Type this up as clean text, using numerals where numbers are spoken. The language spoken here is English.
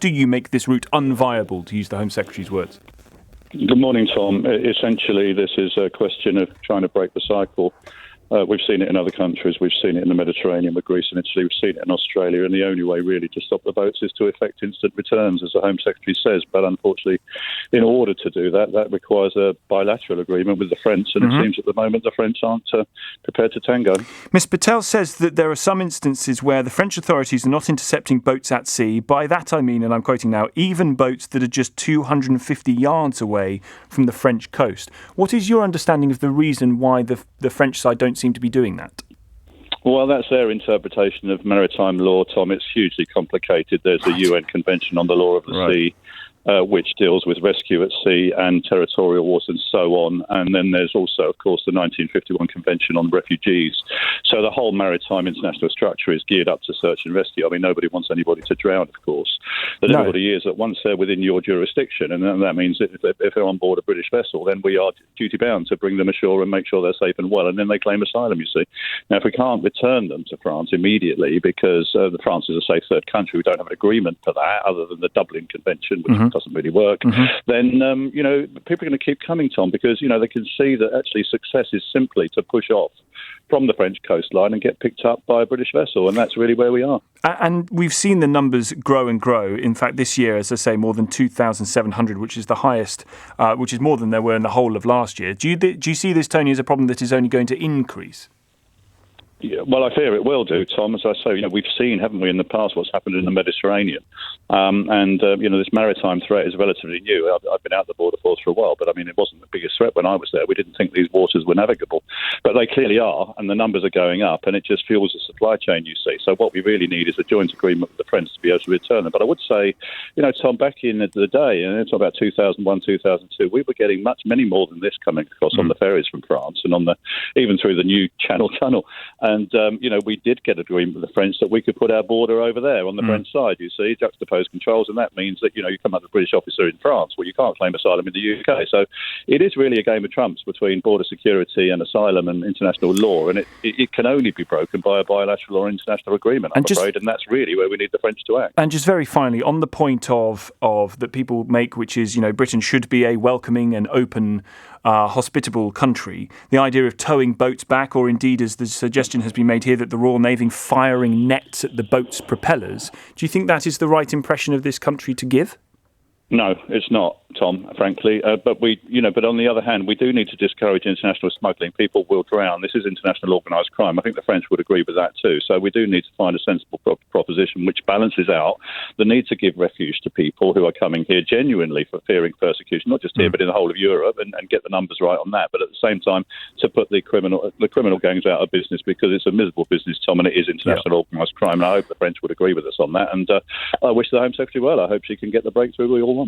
do you make this route unviable, to use the Home Secretary's words? Good morning, Tom. Essentially, this is a question of trying to break the cycle. We've seen it in other countries. We've seen it in the Mediterranean with Greece and Italy. We've seen it in Australia. And the only way really to stop the boats is to effect instant returns, as the Home Secretary says. But unfortunately, in order to do that, that requires a bilateral agreement with the French. And it seems at the moment the French aren't prepared to tango. Ms Patel says that there are some instances where the French authorities are not intercepting boats at sea. By that I mean, and I'm quoting now, even boats that are just 250 yards away from the French coast. What is your understanding of the reason why the French side don't seem to be doing that? Well, that's their interpretation of maritime law, Tom. It's hugely complicated. There's a UN Convention on the Law of the Sea, which deals with rescue at sea and territorial waters and so on. And then there's also, of course, the 1951 Convention on Refugees. So the whole maritime international structure is geared up to search and rescue. I mean, nobody wants anybody to drown, of course. The difficulty is that once they're within your jurisdiction, and that means if they're on board a British vessel, then we are duty-bound to bring them ashore and make sure they're safe and well, and then they claim asylum, you see. Now, if we can't return them to France immediately because France is a safe third country, we don't have an agreement for that other than the Dublin Convention, which doesn't really work, then, people are going to keep coming, Tom, because, they can see that actually success is simply to push off from the French coastline and get picked up by a British vessel, and that's really where we are. And we've seen the numbers grow and grow. In fact, this year, as I say, more than 2,700, which is the highest, which is more than there were in the whole of last year. Do you see this, Tony, as a problem that is only going to increase? Yeah, well, I fear it will do, Tom. As I say, we've seen, haven't we, in the past what's happened in the Mediterranean. This maritime threat is relatively new. I've been out the border force for a while, but I mean, it wasn't the biggest threat when I was there. We didn't think these waters were navigable, but they clearly are, and the numbers are going up, and it just fuels the supply chain, you see. So what we really need is a joint agreement with the French to be able to return them. But I would say, Tom, back in the day, and it's about 2001, 2002, we were getting many more than this coming across on the ferries from France and even through the new Channel Tunnel. And, we did get agreement with the French that we could put our border over there on the French side, you see, juxtaposed controls. And that means that, you come up with a British officer in France. Well, you can't claim asylum in the UK. So it is really a game of trumps between border security and asylum and international law. And it can only be broken by a bilateral or international agreement, I'm afraid. And that's really where we need the French to act. And just very finally, on the point of that people make, which is, Britain should be a welcoming and open, hospitable country, the idea of towing boats back, or indeed, as the suggestion has been made here, that the Royal Navy firing nets at the boat's propellers, do you think that is the right impression of this country to give? No, it's not, Tom, frankly. But on the other hand, we do need to discourage international smuggling. People will drown. This is international organised crime. I think the French would agree with that too. So we do need to find a sensible proposition which balances out the need to give refuge to people who are coming here genuinely for fearing persecution, not just here, but in the whole of Europe, and get the numbers right on that. But at the same time, to put the criminal gangs out of business, because it's a miserable business, Tom, and it is international organised crime. And I hope the French would agree with us on that. And I wish the Home Secretary well. I hope she can get the breakthrough we all want.